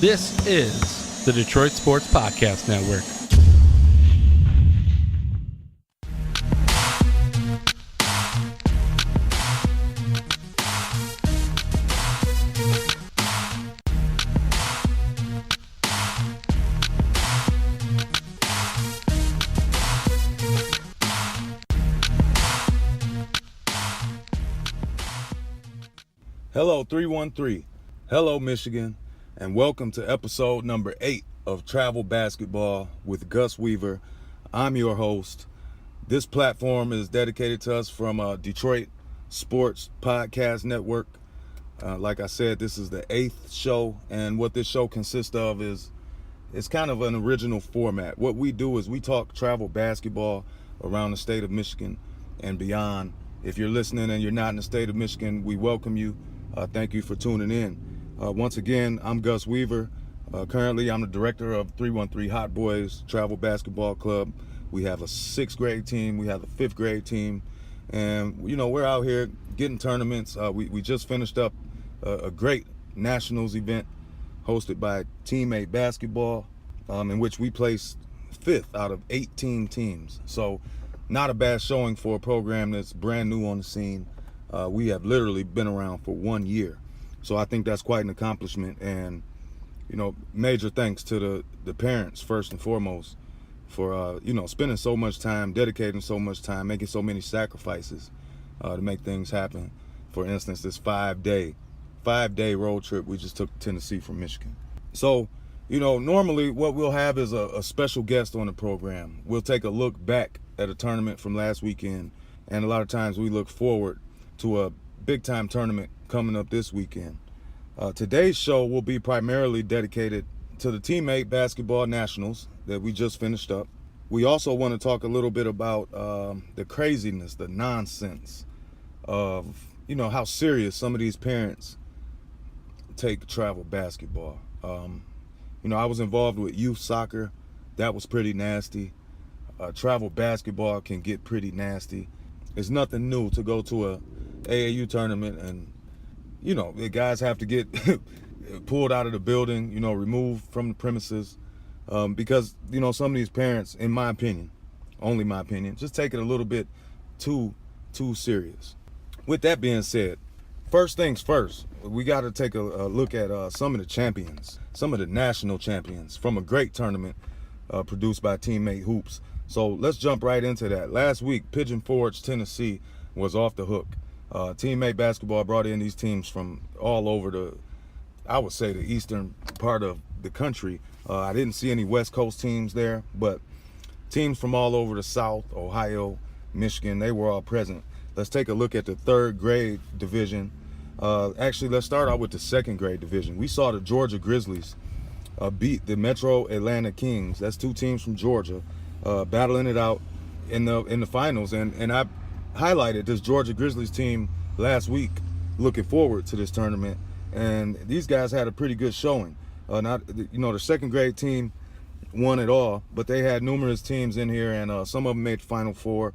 This is the Detroit Sports Podcast Network. Hello 313, hello Michigan, and welcome to episode number 8 of Travel Basketball with Gus Weaver. I'm your host. This platform is dedicated to us from Detroit Sports Podcast Network. Like I said, this is the 8th show, and what this show consists of is it's kind of an original format. What we do is we talk travel basketball around the state of Michigan and beyond. If you're listening and you're not in the state of Michigan, we welcome you. Thank you for tuning in. Once again, I'm Gus Weaver. Currently, I'm the director of 313 Hot Boys Travel Basketball Club. We have a 6th grade team. We have a 5th grade team. And, you know, we're out here getting tournaments. We just finished up a great nationals event hosted by Teammate Basketball, in which we placed 5th out of 18 teams. So not a bad showing for a program that's brand new on the scene. We have literally been around for 1 year. So I think that's quite an accomplishment. And, you know, major thanks to the parents, first and foremost, for, spending so much time, dedicating so much time, making so many sacrifices to make things happen. For instance, this 5-day road trip we just took to Tennessee from Michigan. So, you know, normally what we'll have is a special guest on the program. We'll take a look back at a tournament from last weekend. And a lot of times we look forward to a big-time tournament coming up this weekend. Today's show will be primarily dedicated to the Teammate Basketball Nationals that we just finished up. We also want to talk a little bit about the craziness, the nonsense of, you know, how serious some of these parents take travel basketball. I was involved with youth soccer. That was pretty nasty. Travel basketball can get pretty nasty. It's nothing new to go to a AAU tournament and, you know, the guys have to get pulled out of the building, you know, removed from the premises because, you know, some of these parents, in my opinion, only my opinion, just take it a little bit too serious. With that being said, first things first, we got to take a look at some of the champions, some of the national champions from a great tournament produced by Teammate Hoops. So let's jump right into that. Last week, Pigeon Forge, Tennessee was off the hook. Teammate Basketball brought in these teams from all over the eastern part of the country. I didn't see any West Coast teams there, but teams from all over the South, Ohio, Michigan, they were all present. Let's take a look at the 3rd grade division. Actually, let's start out with the 2nd grade division. We saw the Georgia Grizzlies beat the Metro Atlanta Kings. That's 2 teams from Georgia battling it out in the finals. And I highlighted this Georgia Grizzlies team last week, looking forward to this tournament. And these guys had a pretty good showing. The 2nd grade team won it all, but they had numerous teams in here, and some of them made Final Four.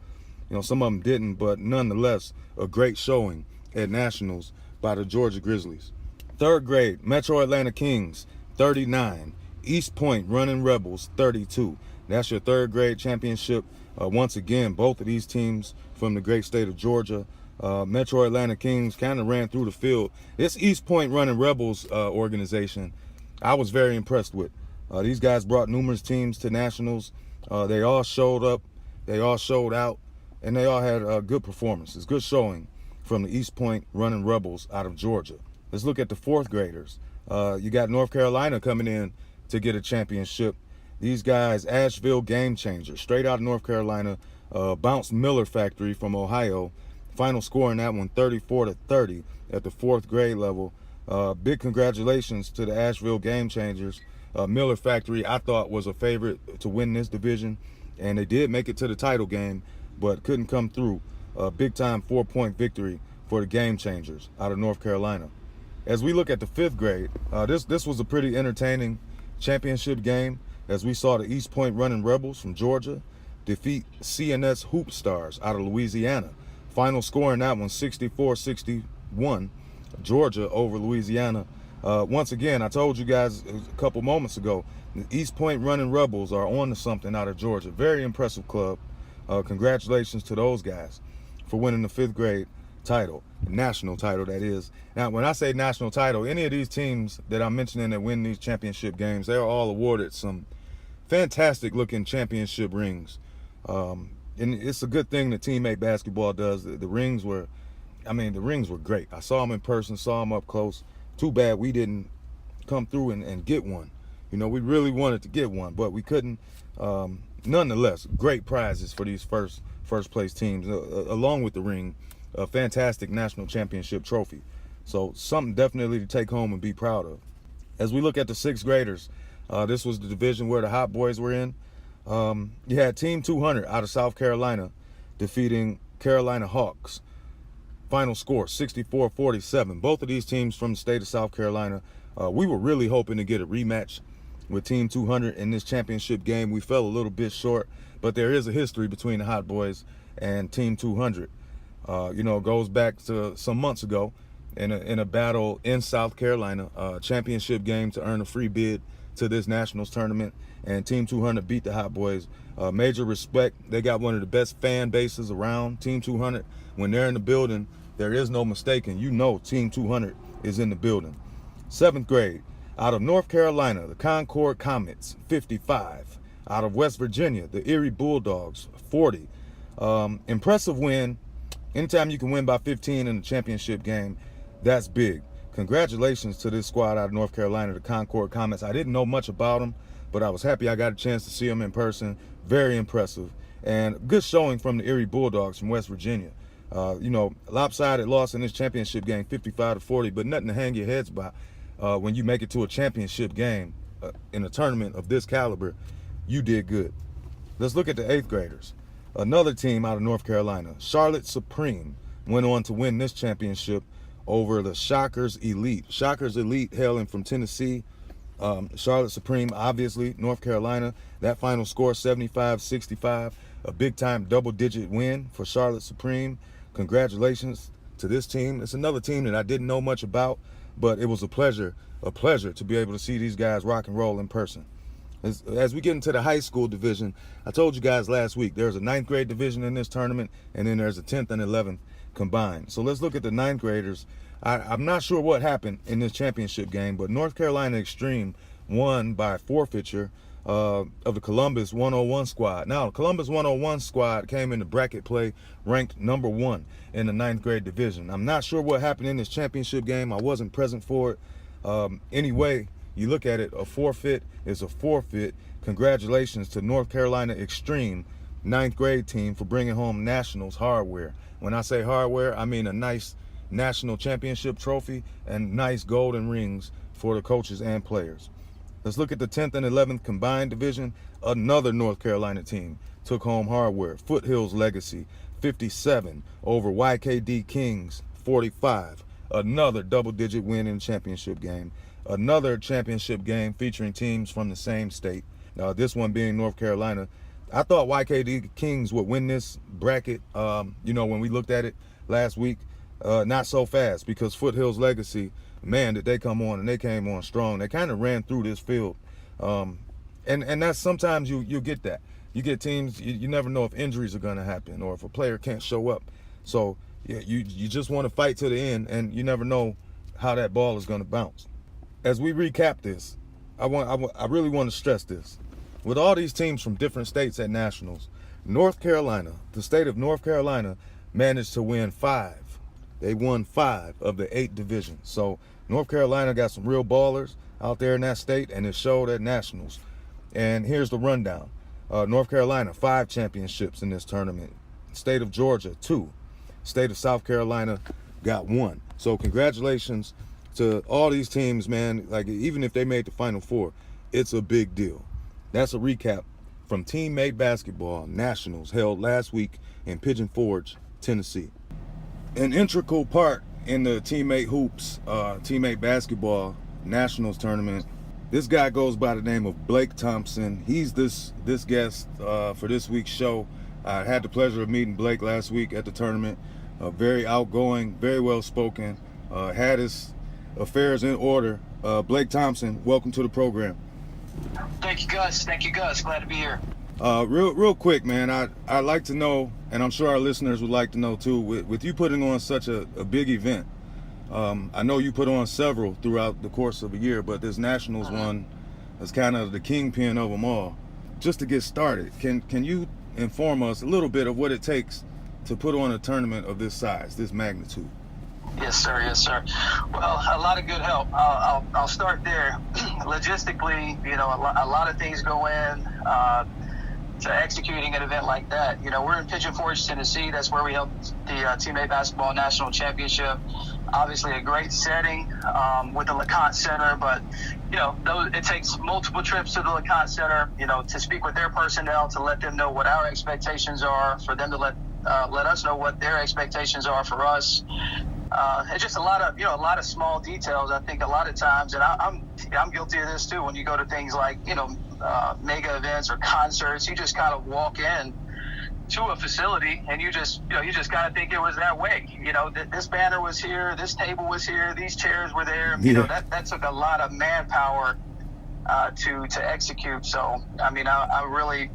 You know, some of them didn't, but nonetheless, a great showing at nationals by the Georgia Grizzlies. 3rd grade, Metro Atlanta Kings, 39. East Point Running Rebels, 32. That's your 3rd grade championship. Once again, both of these teams from the great state of Georgia. Metro Atlanta Kings kind of ran through the field. This East Point Running Rebels organization, I was very impressed with. These guys brought numerous teams to nationals. They all showed up. They all showed out. And they all had good performances, good showing from the East Point Running Rebels out of Georgia. Let's look at the 4th graders. You got North Carolina coming in to get a championship. These guys, Asheville Game Changers, straight out of North Carolina, Bounce Miller Factory from Ohio. Final score in that one, 34-30 at the 4th grade level. Big congratulations to the Asheville Game Changers. Miller Factory, I thought, was a favorite to win this division, and they did make it to the title game, but couldn't come through. Big-time 4-point victory for the Game Changers out of North Carolina. As we look at the 5th grade, this was a pretty entertaining championship game, as we saw the East Point Running Rebels from Georgia defeat CNS Hoop Stars out of Louisiana. Final score in that one, 64-61, Georgia over Louisiana. Once again, I told you guys a couple moments ago, the East Point Running Rebels are on to something out of Georgia. Very impressive club. Congratulations to those guys for winning the 5th grade title, national title that is. Now, when I say national title, any of these teams that I'm mentioning that win these championship games, they're all awarded some fantastic looking championship rings. And it's a good thing that teammate basketball does. The rings were great. I saw them in person, saw them up close. Too bad we didn't come through and get one. You know, we really wanted to get one, but we couldn't. Nonetheless, great prizes for these first place teams, along with the ring, a fantastic national championship trophy. So something definitely to take home and be proud of. As we look at the 6th graders, this was the division where the Hot Boys were in. You had Team 200 out of South Carolina defeating Carolina Hawks. Final score, 64-47. Both of these teams from the state of South Carolina. We were really hoping to get a rematch with Team 200 in this championship game. We fell a little bit short, but there is a history between the Hot Boys and Team 200. It goes back to some months ago in a battle in South Carolina, championship game to earn a free bid to this Nationals tournament, and Team 200 beat the Hot Boys. Major respect. They got one of the best fan bases around. Team 200, when they're in the building, there is no mistaking. You know Team 200 is in the building. 7th grade, out of North Carolina, the Concord Comets, 55. Out of West Virginia, the Erie Bulldogs, 40. Impressive win. Anytime you can win by 15 in a championship game, that's big. Congratulations to this squad out of North Carolina, the Concord Comets. I didn't know much about them, but I was happy I got a chance to see them in person. Very impressive. And good showing from the Erie Bulldogs from West Virginia. Lopsided loss in this championship game, 55-40, but nothing to hang your heads by. When you make it to a championship game in a tournament of this caliber, you did good. Let's look at the 8th graders. Another team out of North Carolina, Charlotte Supreme, went on to win this championship over the Shockers Elite. Shockers Elite hailing from Tennessee. Charlotte Supreme, obviously, North Carolina. That final score, 75-65. A big-time double-digit win for Charlotte Supreme. Congratulations to this team. It's another team that I didn't know much about, but it was a pleasure to be able to see these guys rock and roll in person. As we get into the high school division, I told you guys last week, there's a 9th grade division in this tournament, and then there's a 10th and 11th combined. So let's look at the 9th graders. I'm not sure what happened in this championship game, but North Carolina Extreme won by forfeiture of the Columbus 101 squad. Now, the Columbus 101 squad came into bracket play ranked number 1 in the 9th grade division. I'm not sure what happened in this championship game. I wasn't present for it. Anyway, you look at it, a forfeit is a forfeit. Congratulations to North Carolina Extreme 9th grade team for bringing home Nationals hardware. When I say hardware, I mean a nice national championship trophy and nice golden rings for the coaches and players. Let's look at the 10th and 11th combined division. Another North Carolina team took home hardware. Foothills Legacy, 57 over YKD Kings, 45. Another double-digit win in the championship game. Another championship game featuring teams from the same state. This one being North Carolina. I thought YKD Kings would win this bracket, when we looked at it last week. Not so fast, because Foothills Legacy, man, did they come on, and they came on strong. They kind of ran through this field. And that's sometimes you get that. You get teams, you never know if injuries are going to happen or if a player can't show up. So yeah, you just want to fight to the end, and you never know how that ball is going to bounce. As we recap this, I really want to stress this. With all these teams from different states at Nationals, North Carolina, the state of North Carolina, managed to win 5. They won 5 of the 8 divisions. So North Carolina got some real ballers out there in that state, and it showed at Nationals. And here's the rundown. North Carolina, 5 championships in this tournament. State of Georgia, 2. State of South Carolina got 1. So congratulations to all these teams, man. Like, even if they made the Final Four, it's a big deal. That's a recap from Teammate Basketball Nationals held last week in Pigeon Forge, Tennessee. An integral part in the Teammate Hoops, Teammate Basketball Nationals tournament. This guy goes by the name of Blake Thompson. He's this guest for this week's show. I had the pleasure of meeting Blake last week at the tournament. Very outgoing, very well spoken. Had his affairs in order. Blake Thompson, welcome to the program. Thank you, Gus. Glad to be here. Real quick, man, I'd like to know, and I'm sure our listeners would like to know too, with you putting on such a big event, I know you put on several throughout the course of a year, but this Nationals one is kind of the kingpin of them all. Just to get started, can you inform us a little bit of what it takes to put on a tournament of this size, this magnitude? Yes, sir. Well, a lot of good help. I'll start there. Logistically, a lot of things go in to executing an event like that. We're in Pigeon Forge, Tennessee. That's where we held the Team A Basketball National Championship. Obviously a great setting with the LeConte Center, but it takes multiple trips to the LeConte Center, to speak with their personnel, to let them know what our expectations are, for them to let us know what their expectations are for us. It's just a lot of small details. I think a lot of times, and I'm guilty of this too. When you go to things like mega events or concerts, you just kind of walk in to a facility and you just kind of think it was that way. This banner was here, this table was here, these chairs were there. That took a lot of manpower to execute. So I'm really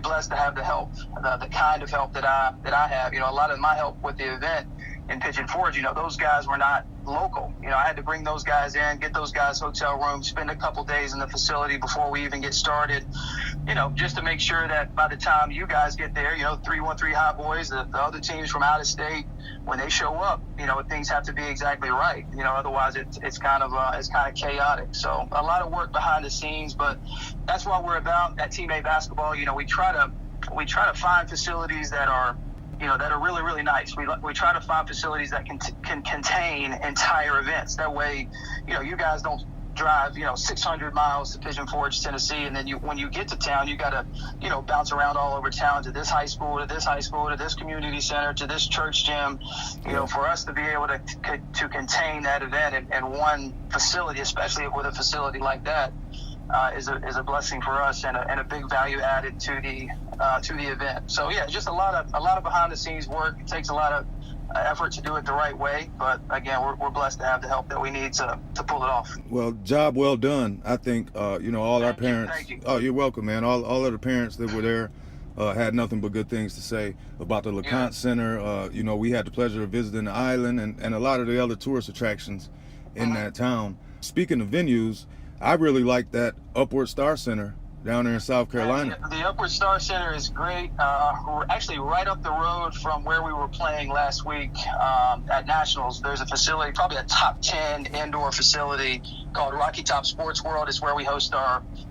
blessed to have the help, the kind of help that I have. A lot of my help with the event in Pigeon Forge, those guys were not local. I had to bring those guys in, get those guys hotel rooms, spend a couple days in the facility before we even get started, just to make sure that by the time you guys get there, 313 Hot Boys, the other teams from out of state, when they show up, things have to be exactly right. Otherwise it's kind of chaotic. So a lot of work behind the scenes, but that's what we're about at Team A Basketball. We try to find facilities that are really, really nice. We try to find facilities that can contain entire events. That way, you guys don't drive, 600 miles to Pigeon Forge, Tennessee, and then when you get to town, you got to, bounce around all over town to this high school, to this community center, to this church gym. For us to be able to contain that event in one facility, especially with a facility like that, is a blessing for us and a big value added to the event. So yeah, just a lot of behind the scenes work. It takes a lot of effort to do it the right way, but again, we're blessed to have the help that we need to pull it off. Well, job well done. I think all our parents. Thank you. Oh, you're welcome, man. All of the parents that were there had nothing but good things to say about the LeConte Center. We had the pleasure of visiting the island and a lot of the other tourist attractions in that town. Speaking of venues, I really like that Upward Star Center down there in South Carolina. The Upward Star Center is great. We're actually right up the road from where we were playing last week at Nationals. There's a facility, probably a top 10 indoor facility called Rocky Top Sports World. It's where we host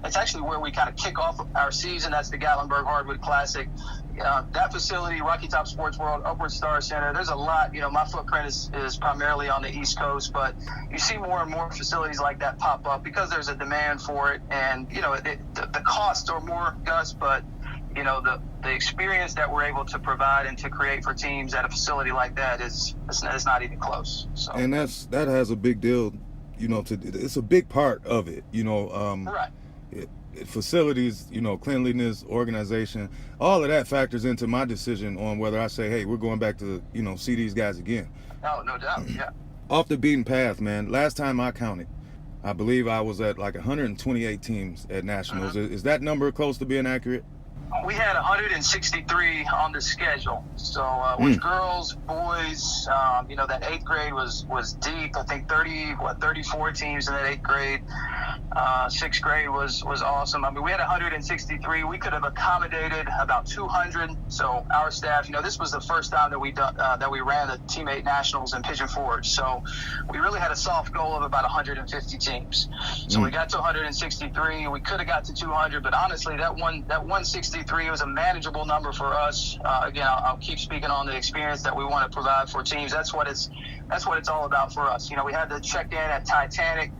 it's actually where we kind of kick off our season. That's the Gatlinburg Hardwood Classic. That facility, Rocky Top Sports World, Upward Star Center, there's a lot. My footprint is primarily on the East Coast, but you see more and more facilities like that pop up because there's a demand for it. And, the costs are more, Gus, but, the experience that we're able to provide and to create for teams at a facility like that is not even close. So. And that has a big deal, it's a big part of it, Right. Facilities, cleanliness, organization, all of that factors into my decision on whether I say, hey, we're going back to, see these guys again. Oh, no doubt, yeah. Off the beaten path, man. Last time I counted, I believe I was at like 128 teams at Nationals. Is that number close to being accurate? We had 163 on the schedule. So with girls, boys, that eighth grade was deep. I think 34 teams in that eighth grade. Sixth grade was awesome. We had 163. We could have accommodated about 200. So our staff, this was the first time that we ran the Team 8 Nationals in Pigeon Forge. So we really had a soft goal of about 150 teams. So we got to 163. We could have got to 200, but honestly, that 163 was a manageable number for us. Again, I'll keep speaking on the experience that we want to provide for teams. That's what it's all about for us. We had to check in at Titanic.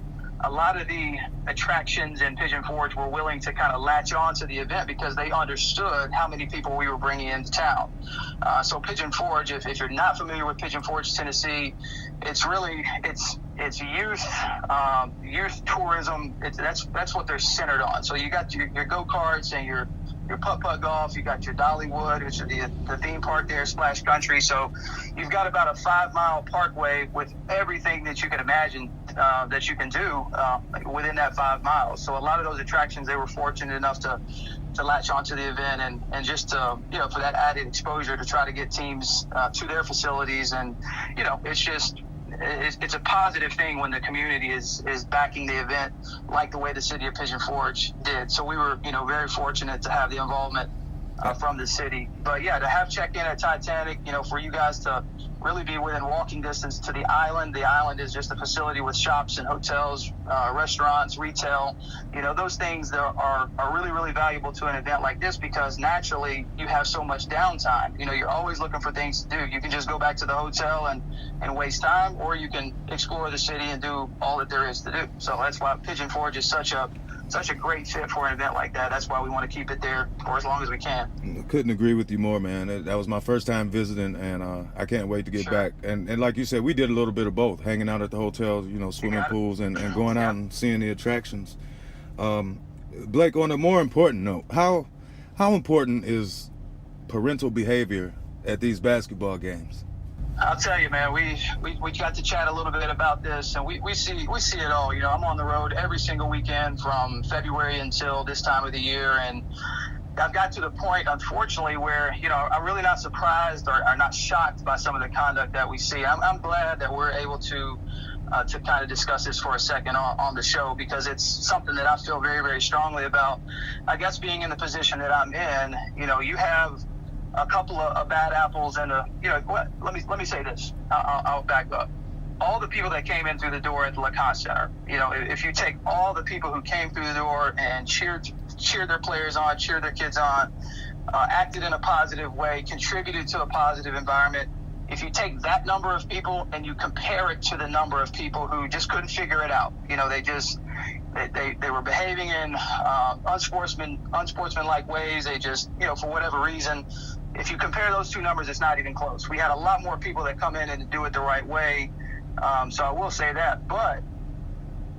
A lot of the attractions in Pigeon Forge were willing to kind of latch on to the event because they understood how many people we were bringing into town. So Pigeon Forge, if you're not familiar with Pigeon Forge, Tennessee, it's youth tourism. That's what they're centered on. So you got your go-karts and your your putt-putt golf, you got your Dollywood, which is the theme park there, Splash Country. So you've got about a 5-mile parkway with everything that you can imagine that you can do within that 5 miles. So a lot of those attractions, they were fortunate enough to latch onto the event and just to, for that added exposure to try to get teams to their facilities. And, it's a positive thing when the community is backing the event like the way the city of Pigeon Forge did. So we were, very fortunate to have the involvement from the city. But yeah, to have check-in at Titanic, for you guys to really be within walking distance to the island. The island is just a facility with shops and hotels, restaurants, retail. Those things that are really, really valuable to an event like this, because naturally you have so much downtime. You're always looking for things to do. You can just go back to the hotel and waste time, or you can explore the city and do all that there is to do. So that's why Pigeon Forge is such a great fit for an event like that. That's why we want to keep it there for as long as we can. Couldn't agree with you more, man. That was my first time visiting, and I can't wait to get back. And like you said, we did a little bit of both, hanging out at the hotels, swimming pools, and going out and seeing the attractions. Blake, on a more important note, how important is parental behavior at these basketball games? I'll tell you, man, we got to chat a little bit about this, and we see it all. I'm on the road every single weekend from February until this time of the year, and I've got to the point, unfortunately, where, I'm really not surprised or not shocked by some of the conduct that we see. I'm glad that we're able to kind of discuss this for a second on the show, because it's something that I feel very, very strongly about. I guess being in the position that I'm in, you have a couple of bad apples and let me say this. I'll back up. All the people that came in through the door at the LeConte Center, if you take all the people who came through the door and cheered their players on, cheered their kids on, acted in a positive way, contributed to a positive environment, if you take that number of people and you compare it to the number of people who just couldn't figure it out, they were behaving in unsportsmanlike ways. They just, for whatever reason, if you compare those two numbers, it's not even close. We had a lot more people that come in and do it the right way. So I will say that. But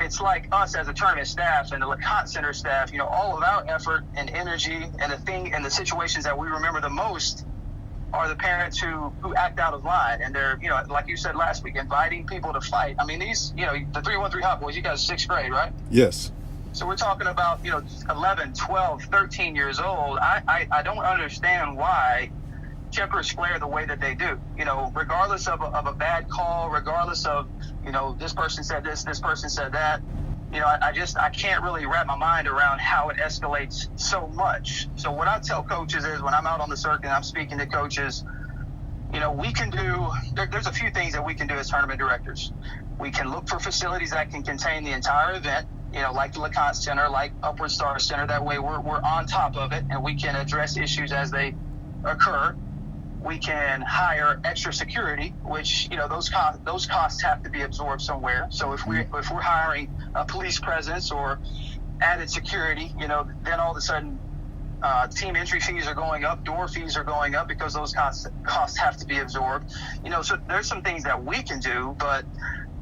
it's like us as a tournament staff and the LeConte Center staff, all of our effort and energy and the situations that we remember the most are the parents who act out of line. And they're, like you said last week, inviting people to fight. I mean, these, the 313 Hot Boys, you guys are 6th grade, right? Yes. So we're talking about, 11, 12, 13 years old. I don't understand why Checkers flare the way that they do. Regardless of a bad call, regardless of, this person said this person said that. I can't really wrap my mind around how it escalates so much. So what I tell coaches is, when I'm out on the circuit and I'm speaking to coaches, we can do, there's a few things that we can do as tournament directors. We can look for facilities that can contain the entire event, like the LeConte Center, like Upward Star Center. That way we're on top of it and we can address issues as they occur. We can hire extra security, which, those costs have to be absorbed somewhere. So if we're hiring a police presence or added security, then all of a sudden team entry fees are going up, door fees are going up, because those costs have to be absorbed. So there's some things that we can do, but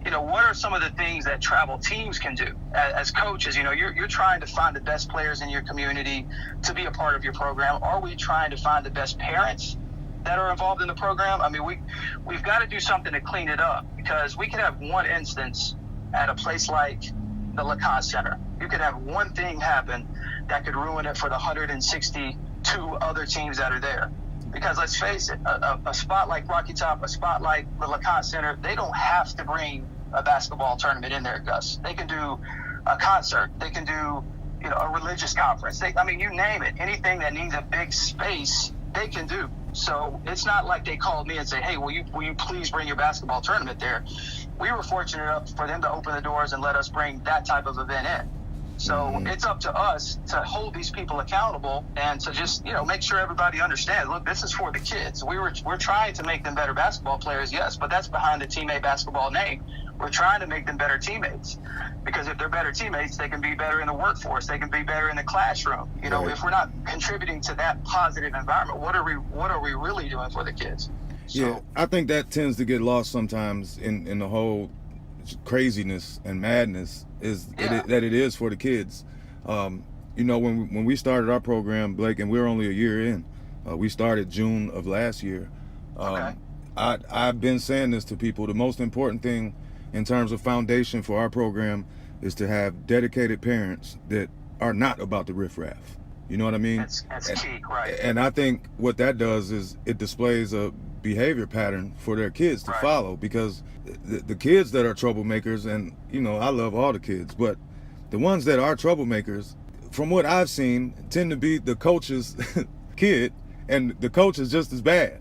what are some of the things that travel teams can do? As coaches, you're trying to find the best players in your community to be a part of your program. Are we trying to find the best parents that are involved in the program? I mean, we've got to do something to clean it up, because we could have one instance at a place like the LeConte Center. You could have one thing happen that could ruin it for the 162 other teams that are there. Because let's face it, a spot like Rocky Top, a spot like the LeConte Center, they don't have to bring a basketball tournament in there, Gus. They can do a concert. They can do, a religious conference. You name it. Anything that needs a big space, they can do. So it's not like they called me and say, hey, will you please bring your basketball tournament there? We were fortunate enough for them to open the doors and let us bring that type of event in. So it's up to us to hold these people accountable and to just, make sure everybody understands, look, this is for the kids. We're trying to make them better basketball players, yes, but that's behind the Team A basketball name. We're trying to make them better teammates, because if they're better teammates, they can be better in the workforce. They can be better in the classroom. Right. If we're not contributing to that positive environment, what are we really doing for the kids? Yeah, I think that tends to get lost sometimes in the whole craziness and madness that it is for the kids. when we started our program, Blake, and we're only a year in, we started June of last year. Okay. I've been saying this to people. The most important thing in terms of foundation for our program is to have dedicated parents that are not about the riffraff. You know what I mean? That's key, right? And I think what that does is it displays a behavior pattern for their kids to follow, because the kids that are troublemakers, and I love all the kids, but the ones that are troublemakers, from what I've seen, tend to be the coach's kid, and the coach is just as bad,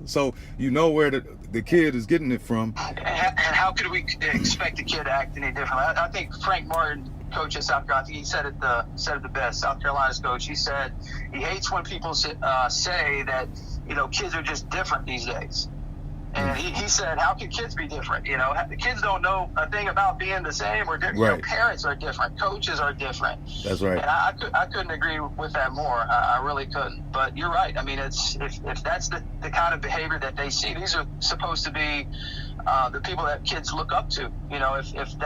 so where the kid is getting it from. And how could we expect a kid to act any differently? I think Frank Martin, coach at South Carolina, he said it the best. South Carolina's coach, he said he hates when people say that kids are just different these days. And he said, how can kids be different? The kids don't know a thing about being the same or different. Right. Parents are different. Coaches are different. That's right. And I couldn't agree with that more. I really couldn't. But you're right. I mean, it's if that's the kind of behavior that they see, these are supposed to be the people that kids look up to. If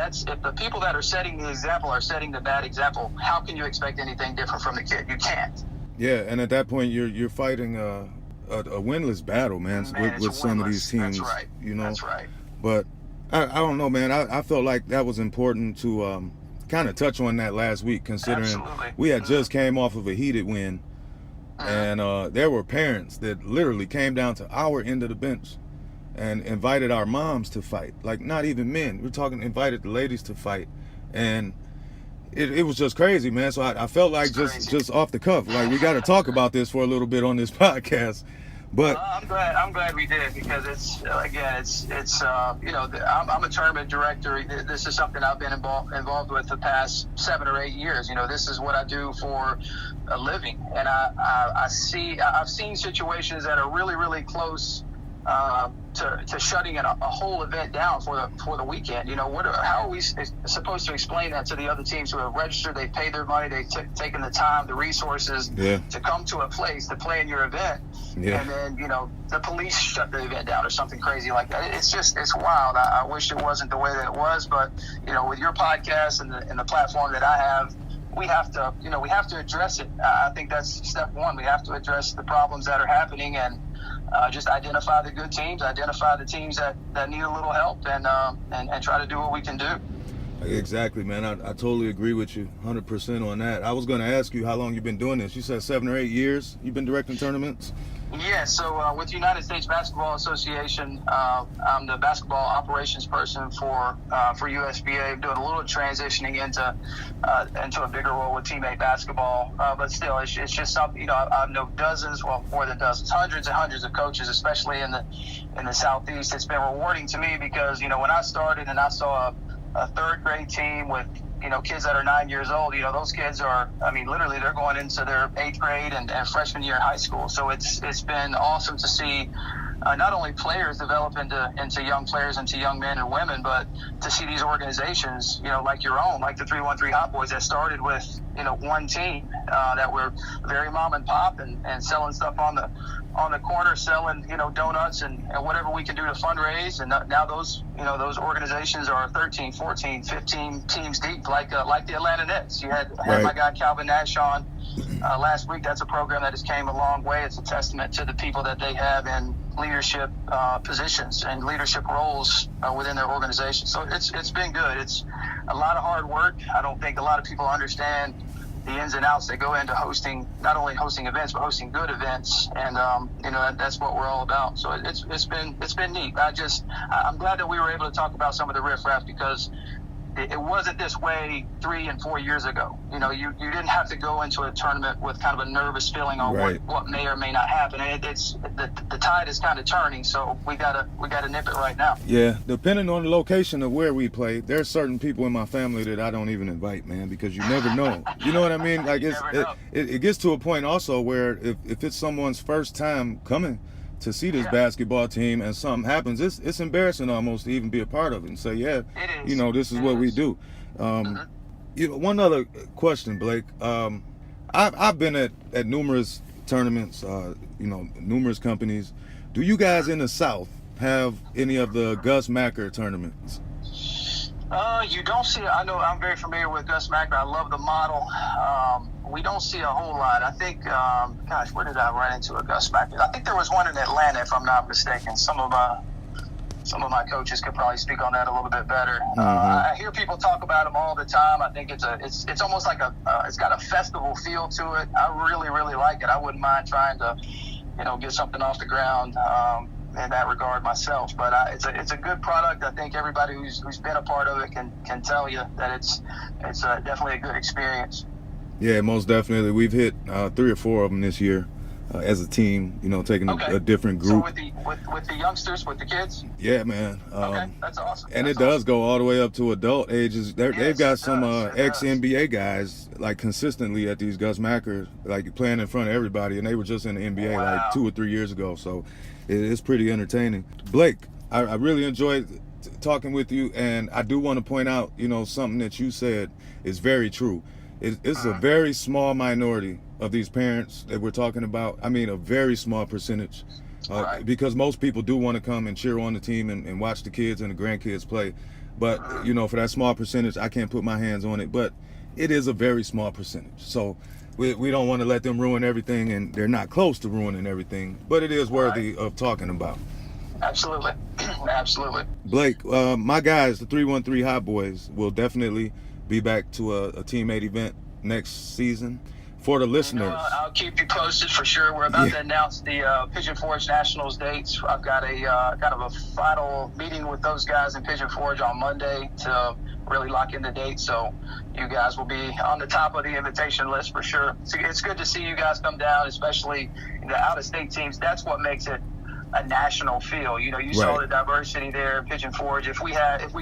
the people that are setting the example are setting the bad example, how can you expect anything different from the kid? You can't. Yeah, and at that point, you're fighting a winless battle, man, with some of these teams. That's right. That's right. But I don't know, man. I felt like that was important to kind of touch on that last week, considering Absolutely. we had just came off of a heated win, and there were parents that literally came down to our end of the bench and invited our moms to fight. Like, not even men. We're talking invited the ladies to fight, and it was just crazy, man. So I felt like just off the cuff, like, we got to talk about this for a little bit on this podcast. But I'm glad we did, because it's I'm a tournament director. This is something I've been involved with the past 7 or 8 years. This is what I do for a living, and I've seen situations that are really, really close to shutting a whole event down for the weekend. How are we supposed to explain that to the other teams who have registered? They paid their money, they've taken the time, the resources to come to a place to play in your event, and then the police shut the event down or something crazy like that. It's wild. I wish it wasn't the way that it was, but with your podcast and the platform that I have, we have to address it. I think that's step one. We have to address the problems that are happening, and just identify the good teams, identify the teams that need a little help, and try to do what we can do. Exactly, man. I totally agree with you 100% on that. I was going to ask you how long you've been doing this. You said 7 or 8 years you've been directing tournaments? Yeah, so with the United States Basketball Association, I'm the basketball operations person for USBA. I'm doing a little transitioning into a bigger role with teammate basketball, but still, it's just something. I know dozens, well, more than dozens, hundreds and hundreds of coaches, especially in the Southeast. It's been rewarding to me because when I started and I saw a third grade team with kids that are 9 years old, those kids are, literally they're going into their 8th grade and freshman year in high school. So it's been awesome to see not only players develop into young players, into young men and women, but to see these organizations, like your own, like the 313 Hot Boys, that started with, one team that were very mom and pop and selling stuff on the corner, selling, donuts and whatever we can do to fundraise. And now those organizations are 13, 14, 15 teams deep, like the Atlanta Nets. You had my guy Calvin Nash on last week. That's a program that has came a long way. It's a testament to the people that they have in leadership positions and leadership roles within their organization. So it's been good. It's a lot of hard work. I don't think a lot of people understand the ins and outs that go into not only hosting events, but hosting good events. And, that's what we're all about. So it's been neat. I'm glad that we were able to talk about some of the riffraff, because it wasn't this way 3 and 4 years ago. You didn't have to go into a tournament with kind of a nervous feeling on what may or may not happen. And the tide is kind of turning, so we gotta nip it right now. Yeah, depending on the location of where we play, there's certain people in my family that I don't even invite, man, because you never know. You know what I mean? Like it gets to a point also where if it's someone's first time coming to see this basketball team and something happens, it's embarrassing almost to even be a part of it and say, this is what we do. One other question, Blake. I've been at numerous tournaments, numerous companies. Do you guys in the South have any of the Gus Macker tournaments? You don't see. I know I'm very familiar with Gus Macker. I love the model. We don't see a whole lot. I think, gosh, where did I run into a Gus Macker? I think there was one in Atlanta, if I'm not mistaken. Some of my coaches could probably speak on that a little bit better. I hear people talk about him all the time. I think it's almost like it's got a festival feel to it. I really, really like it. I wouldn't mind trying to, get something off the ground in that regard myself. But it's a good product. I think everybody who's been a part of it can tell you that it's definitely a good experience. Yeah, most definitely. We've hit 3 or 4 of them this year as a team. Taking a different group. So with the youngsters, with the kids. Yeah, man. Okay, that's awesome. And that's it does go all the way up to adult ages. They've got some ex-NBA guys like consistently at these Gus Macker, like playing in front of everybody, and they were just in the NBA like 2 or 3 years ago. So it's pretty entertaining. Blake, I really enjoyed talking with you, and I do want to point out, something that you said is very true. It's a very small minority of these parents that we're talking about. I mean, a very small percentage. Because most people do want to come and cheer on the team and watch the kids and the grandkids play. But, for that small percentage, I can't put my hands on it. But it is a very small percentage. So we don't want to let them ruin everything, and they're not close to ruining everything. But it is worthy of talking about. Absolutely. Absolutely. Blake, my guys, the 313 Hot Boys, will definitely be back to a teammate event next season. For the listeners, I'll keep you posted for sure. We're about to announce the Pigeon Forge Nationals dates. I've got a kind of a final meeting with those guys in Pigeon Forge on Monday to really lock in the date. So you guys will be on the top of the invitation list for sure. So it's good to see you guys come down, especially the out-of-state teams. That's what makes it a national feel. You saw the diversity there in Pigeon Forge. If we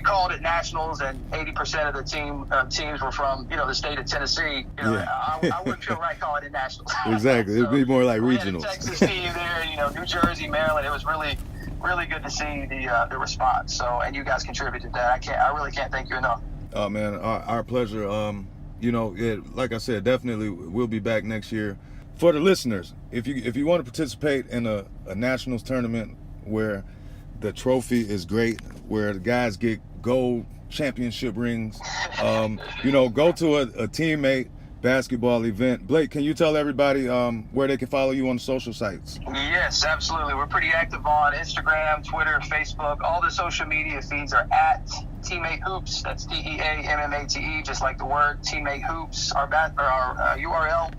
called it nationals and 80% of the teams were from the state of Tennessee, I wouldn't feel right calling it nationals. Exactly. It'd be more like regionals. We had a Texas team there, New Jersey, Maryland. It was really, really good to see the response. So, and you guys contributed to that. I really can't thank you enough. Oh man, our pleasure. Like I said, definitely we'll be back next year. For the listeners, if you want to participate in a nationals tournament where the trophy is great, where the guys get gold championship rings, go to a teammate basketball event. Blake, can you tell everybody where they can follow you on the social sites? Yes, absolutely. We're pretty active on Instagram, Twitter, Facebook. All the social media feeds are at Teammate Hoops. That's TEAMMATE, just like the word Teammate Hoops. Our URL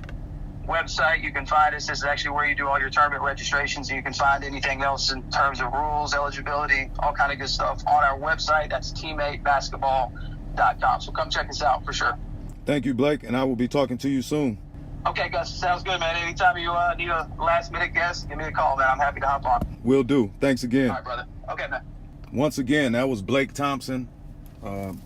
website, you can find us. This is actually where you do all your tournament registrations. You can find anything else in terms of rules, eligibility, all kind of good stuff on our website. That's teammatebasketball.com. So come check us out for sure. Thank you, Blake, and I will be talking to you soon. Okay, Gus, sounds good, man. Anytime you need a last-minute guest, give me a call, man. I'm happy to hop on. Will do. Thanks again. All right, brother. Okay, man. Once again, that was Blake Thompson,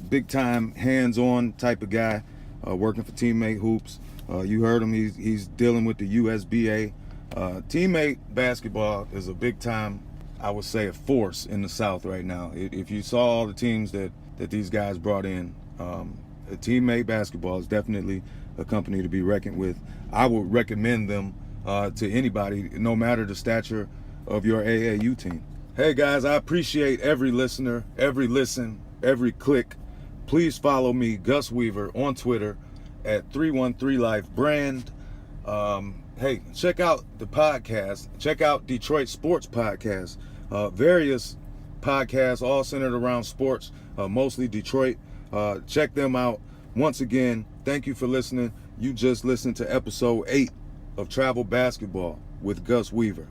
big-time, hands-on type of guy, working for Teammate Hoops. You heard him. He's dealing with the USBA. Teammate basketball is a big-time, I would say, a force in the South right now. If you saw all the teams that these guys brought in, Teammate basketball is definitely a company to be reckoned with. I would recommend them to anybody, no matter the stature of your AAU team. Hey guys, I appreciate every listener, every listen, every click. Please follow me, Gus Weaver, on Twitter at 313life brand. Hey, check out the podcast. Check out Detroit Sports Podcast. Various podcasts all centered around sports, mostly Detroit. Check them out. Once again, thank you for listening. You just listened to episode 8 of Travel Basketball with Gus Weaver.